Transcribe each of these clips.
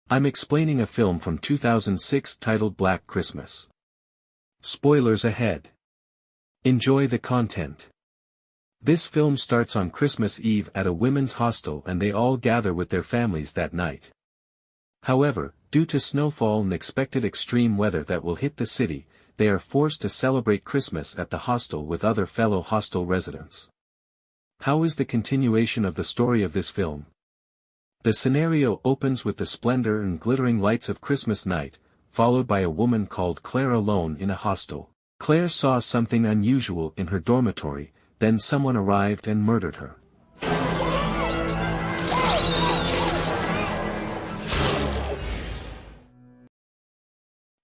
I'm explaining a film from 2006 titled Black Christmas. Spoilers ahead. Enjoy the content. This film starts on Christmas Eve at a women's hostel and they all gather with their families that night. However, due to snowfall and expected extreme weather that will hit the city, they are forced to celebrate Christmas at the hostel with other fellow hostel residents. How is the continuation of the story of this film? The scenario opens with the splendor and glittering lights of Christmas night, followed by a woman called Claire alone in a hostel. Claire saw something unusual in her dormitory, then someone arrived and murdered her.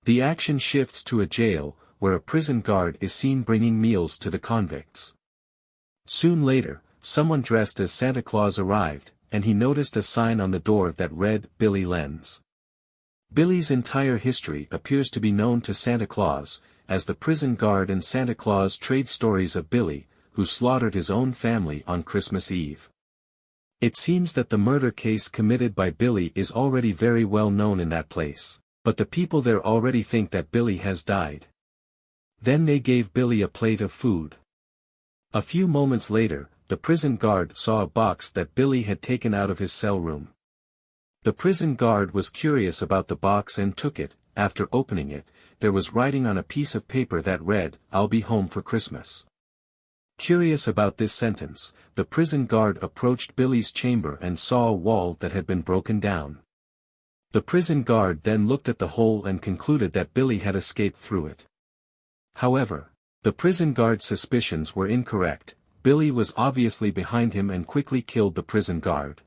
The action shifts to a jail, where a prison guard is seen bringing meals to the convicts. Soon later, someone dressed as Santa Claus arrived, and he noticed a sign on the door that read, Billy Lenz. Billy's entire history appears to be known to Santa Claus, as the prison guard and Santa Claus trade stories of Billy, who slaughtered his own family on Christmas Eve. It seems that the murder case committed by Billy is already very well known in that place, but the people there already think that Billy has died. Then they gave Billy a plate of food. A few moments later, the prison guard saw a box that Billy had taken out of his cell room. The prison guard was curious about the box and took it. After opening it, there was writing on a piece of paper that read, "I'll be home for Christmas." Curious about this sentence, the prison guard approached Billy's chamber and saw a wall that had been broken down. The prison guard then looked at the hole and concluded that Billy had escaped through it. However, the prison guard's suspicions were incorrect. Billy was obviously behind him and quickly killed the prison guard.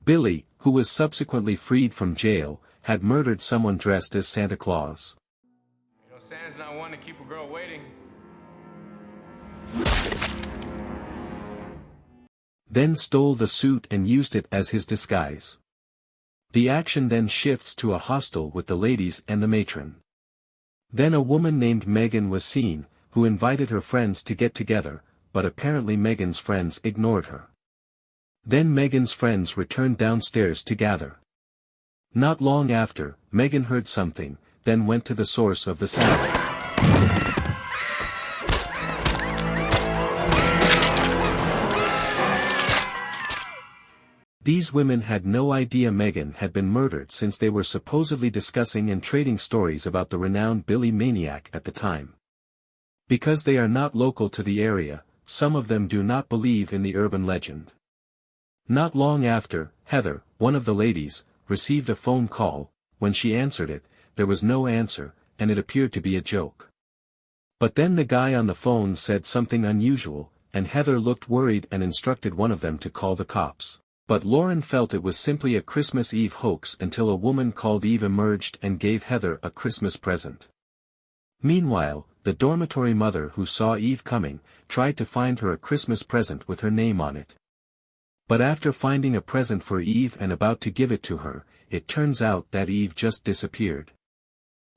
Billy, who was subsequently freed from jail, had murdered someone dressed as Santa Claus. You know, Santa's not one to keep a girl waiting. Then stole the suit and used it as his disguise. The action then shifts to a hostel with the ladies and the matron. Then a woman named Megan was seen, who invited her friends to get together, but apparently Megan's friends ignored her. Then Megan's friends returned downstairs to gather. Not long after, Megan heard something, then went to the source of the sound. These women had no idea Megan had been murdered since they were supposedly discussing and trading stories about the renowned Billy maniac at the time. Because they are not local to the area, some of them do not believe in the urban legend. Not long after, Heather, one of the ladies, received a phone call. When she answered it, there was no answer, and it appeared to be a joke. But then the guy on the phone said something unusual, and Heather looked worried and instructed one of them to call the cops. But Lauren felt it was simply a Christmas Eve hoax until a woman called Eve emerged and gave Heather a Christmas present. Meanwhile, the dormitory mother who saw Eve coming, tried to find her a Christmas present with her name on it. But after finding a present for Eve and about to give it to her, it turns out that Eve just disappeared.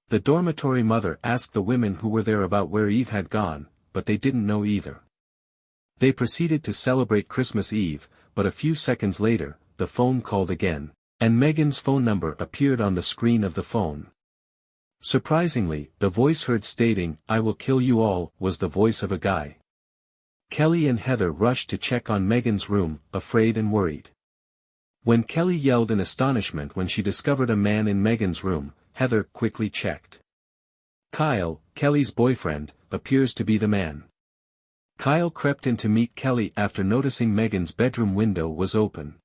The dormitory mother asked the women who were there about where Eve had gone, but they didn't know either. They proceeded to celebrate Christmas Eve, but a few seconds later, the phone called again, and Megan's phone number appeared on the screen of the phone. Surprisingly, the voice heard stating, "I will kill you all," was the voice of a guy. Kelly and Heather rushed to check on Megan's room, afraid and worried. When Kelly yelled in astonishment when she discovered a man in Megan's room, Heather quickly checked. Kyle, Kelly's boyfriend, appears to be the man. Kyle crept in to meet Kelly after noticing Megan's bedroom window was open.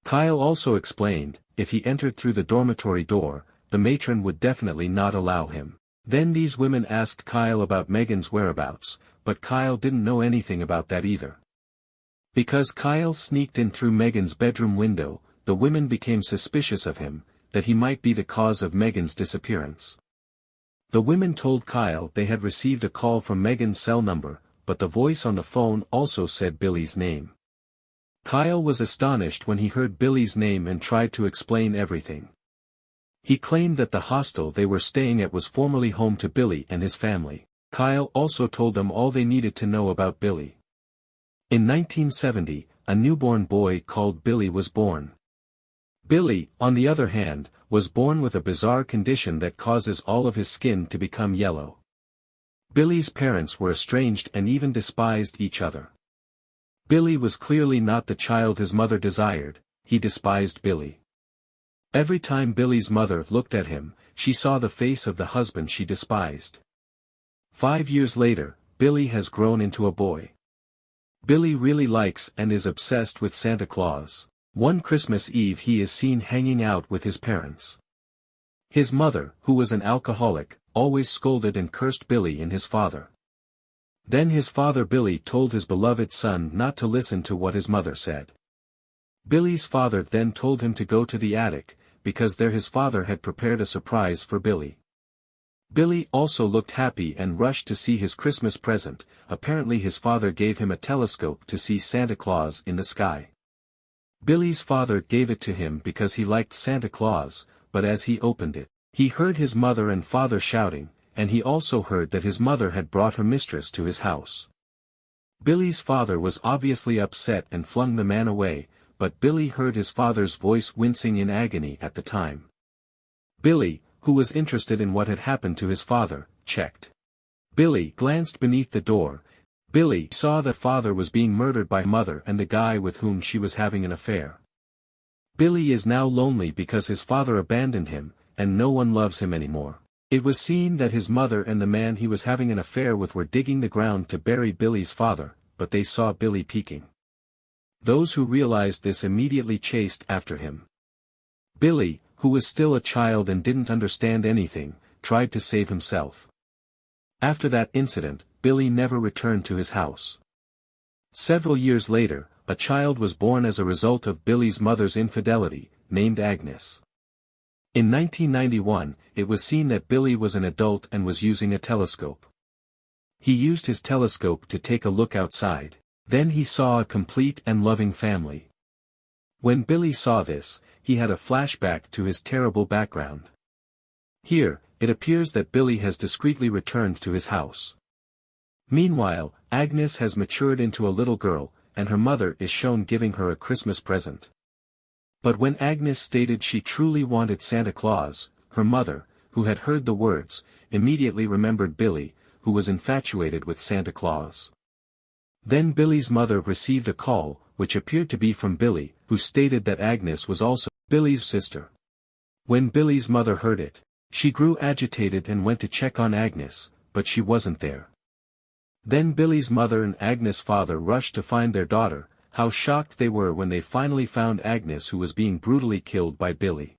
Kyle also explained, if he entered through the dormitory door, the matron would definitely not allow him. Then these women asked Kyle about Megan's whereabouts, but Kyle didn't know anything about that either. Because Kyle sneaked in through Megan's bedroom window, the women became suspicious of him, that he might be the cause of Megan's disappearance. The women told Kyle they had received a call from Megan's cell number, but the voice on the phone also said Billy's name. Kyle was astonished when he heard Billy's name and tried to explain everything. He claimed that the hostel they were staying at was formerly home to Billy and his family. Kyle also told them all they needed to know about Billy. In 1970, a newborn boy called Billy was born. Billy, on the other hand, was born with a bizarre condition that causes all of his skin to become yellow. Billy's parents were estranged and even despised each other. Billy was clearly not the child his mother desired, he despised Billy. Every time Billy's mother looked at him, she saw the face of the husband she despised. 5 years later, Billy has grown into a boy. Billy really likes and is obsessed with Santa Claus. One Christmas Eve he is seen hanging out with his parents. His mother, who was an alcoholic, always scolded and cursed Billy and his father. Then his father Billy told his beloved son not to listen to what his mother said. Billy's father then told him to go to the attic, because there his father had prepared a surprise for Billy. Billy also looked happy and rushed to see his Christmas present. Apparently his father gave him a telescope to see Santa Claus in the sky. Billy's father gave it to him because he liked Santa Claus, but as he opened it, he heard his mother and father shouting, and he also heard that his mother had brought her mistress to his house. Billy's father was obviously upset and flung the man away, but Billy heard his father's voice wincing in agony at the time. Billy, who was interested in what had happened to his father, checked. Billy glanced beneath the door. Billy saw that father was being murdered by mother and the guy with whom she was having an affair. Billy is now lonely because his father abandoned him, and no one loves him anymore. It was seen that his mother and the man he was having an affair with were digging the ground to bury Billy's father, but they saw Billy peeking. Those who realized this immediately chased after him. Billy, who was still a child and didn't understand anything, tried to save himself. After that incident, Billy never returned to his house. Several years later, a child was born as a result of Billy's mother's infidelity, named Agnes. In 1991, it was seen that Billy was an adult and was using a telescope. He used his telescope to take a look outside. Then he saw a complete and loving family. When Billy saw this, he had a flashback to his terrible background. Here, it appears that Billy has discreetly returned to his house. Meanwhile, Agnes has matured into a little girl, and her mother is shown giving her a Christmas present. But when Agnes stated she truly wanted Santa Claus, her mother, who had heard the words, immediately remembered Billy, who was infatuated with Santa Claus. Then Billy's mother received a call, which appeared to be from Billy, who stated that Agnes was also Billy's sister. When Billy's mother heard it, she grew agitated and went to check on Agnes, but she wasn't there. Then Billy's mother and Agnes' father rushed to find their daughter. How shocked they were when they finally found Agnes, who was being brutally killed by Billy.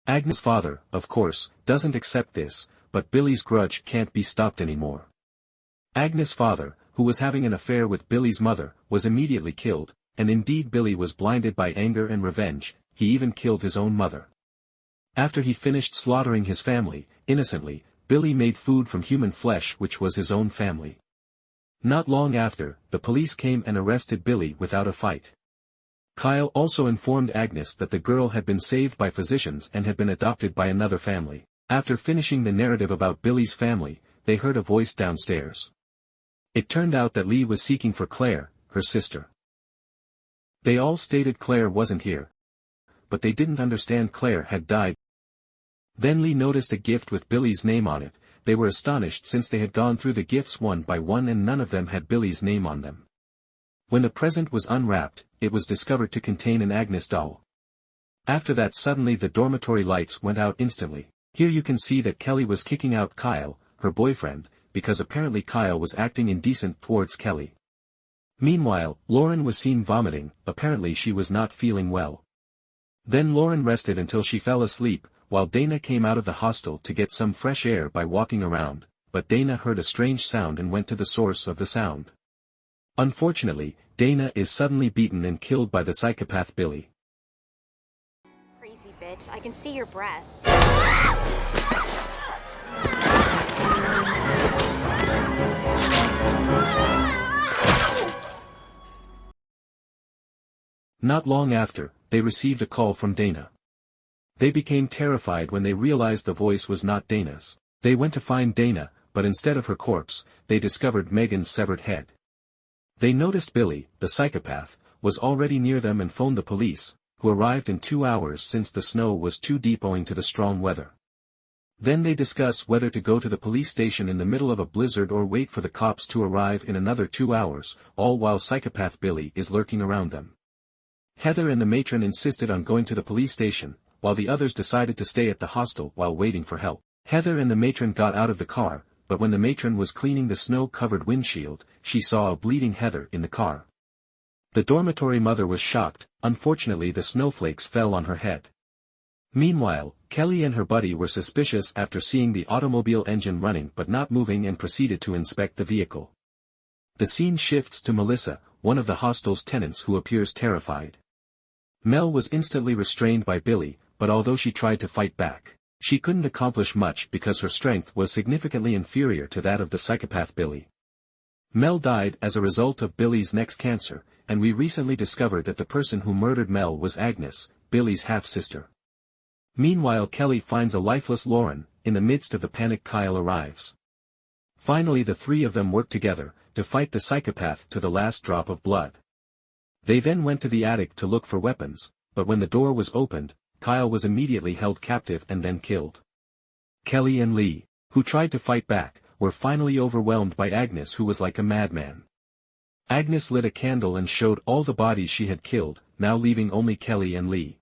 Agnes' father, of course, doesn't accept this, but Billy's grudge can't be stopped anymore. Agnes' father, who was having an affair with Billy's mother, was immediately killed, and indeed Billy was blinded by anger and revenge. He even killed his own mother. After he finished slaughtering his family, innocently, Billy made food from human flesh, which was his own family. Not long after, the police came and arrested Billy without a fight. Kyle also informed Agnes that the girl had been saved by physicians and had been adopted by another family. After finishing the narrative about Billy's family, they heard a voice downstairs. It turned out that Lee was seeking for Claire, her sister. They all stated Claire wasn't here, but they didn't understand Claire had died. Then Lee noticed a gift with Billy's name on it. They were astonished since they had gone through the gifts one by one and none of them had Billy's name on them. When the present was unwrapped, it was discovered to contain an Agnes doll. After that suddenly the dormitory lights went out instantly. Here you can see that Kelly was kicking out Kyle, her boyfriend, because apparently Kyle was acting indecent towards Kelly. Meanwhile, Lauren was seen vomiting. Apparently she was not feeling well. Then Lauren rested until she fell asleep, while Dana came out of the hostel to get some fresh air by walking around, but Dana heard a strange sound and went to the source of the sound. Unfortunately, Dana is suddenly beaten and killed by the psychopath Billy. Crazy bitch, I can see your breath. Not long after, they received a call from Dana. They became terrified when they realized the voice was not Dana's. They went to find Dana, but instead of her corpse, they discovered Megan's severed head. They noticed Billy, the psychopath, was already near them and phoned the police, who arrived in 2 hours since the snow was too deep owing to the strong weather. Then they discuss whether to go to the police station in the middle of a blizzard or wait for the cops to arrive in another 2 hours, all while psychopath Billy is lurking around them. Heather and the matron insisted on going to the police station, while the others decided to stay at the hostel while waiting for help. Heather and the matron got out of the car, but when the matron was cleaning the snow-covered windshield, she saw a bleeding Heather in the car. The dormitory mother was shocked. Unfortunately the snowflakes fell on her head. Meanwhile, Kelly and her buddy were suspicious after seeing the automobile engine running but not moving and proceeded to inspect the vehicle. The scene shifts to Melissa, one of the hostel's tenants who appears terrified. Mel was instantly restrained by Billy, but although she tried to fight back, she couldn't accomplish much because her strength was significantly inferior to that of the psychopath Billy. Mel died as a result of Billy's neck cancer, and we recently discovered that the person who murdered Mel was Agnes, Billy's half-sister. Meanwhile Kelly finds a lifeless Lauren. In the midst of the panic Kyle arrives. Finally the three of them work together, to fight the psychopath to the last drop of blood. They then went to the attic to look for weapons, but when the door was opened, Kyle was immediately held captive and then killed. Kelly and Lee, who tried to fight back, were finally overwhelmed by Agnes, who was like a madman. Agnes lit a candle and showed all the bodies she had killed, now leaving only Kelly and Lee.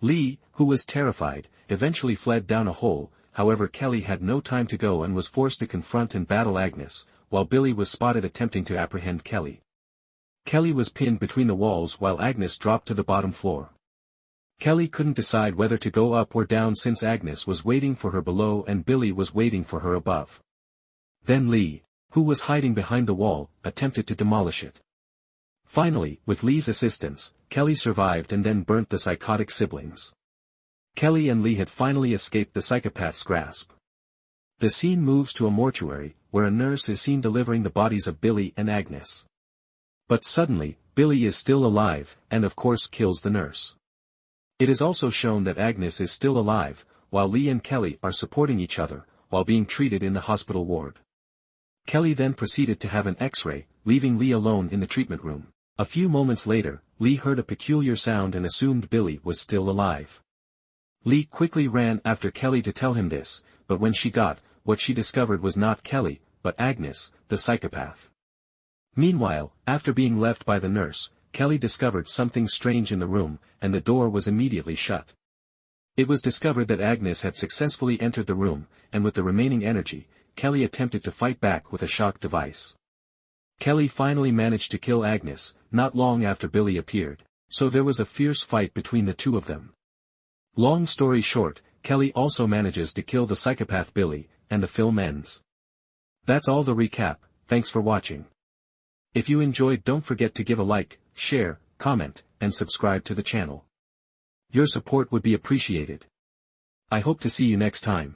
Lee, who was terrified, eventually fled down a hole. However Kelly had no time to go and was forced to confront and battle Agnes, while Billy was spotted attempting to apprehend Kelly. Kelly was pinned between the walls while Agnes dropped to the bottom floor. Kelly couldn't decide whether to go up or down since Agnes was waiting for her below and Billy was waiting for her above. Then Lee, who was hiding behind the wall, attempted to demolish it. Finally, with Lee's assistance, Kelly survived and then burnt the psychotic siblings. Kelly and Lee had finally escaped the psychopath's grasp. The scene moves to a mortuary, where a nurse is seen delivering the bodies of Billy and Agnes. But suddenly, Billy is still alive, and of course kills the nurse. It is also shown that Agnes is still alive, while Lee and Kelly are supporting each other, while being treated in the hospital ward. Kelly then proceeded to have an X-ray, leaving Lee alone in the treatment room. A few moments later, Lee heard a peculiar sound and assumed Billy was still alive. Lee quickly ran after Kelly to tell him this, but when she got, what she discovered was not Kelly, but Agnes, the psychopath. Meanwhile, after being left by the nurse, Kelly discovered something strange in the room, and the door was immediately shut. It was discovered that Agnes had successfully entered the room, and with the remaining energy, Kelly attempted to fight back with a shock device. Kelly finally managed to kill Agnes, not long after Billy appeared, so there was a fierce fight between the two of them. Long story short, Kelly also manages to kill the psychopath Billy, and the film ends. That's all the recap. Thanks for watching. If you enjoyed, don't forget to give a like, share, comment, and subscribe to the channel. Your support would be appreciated. I hope to see you next time.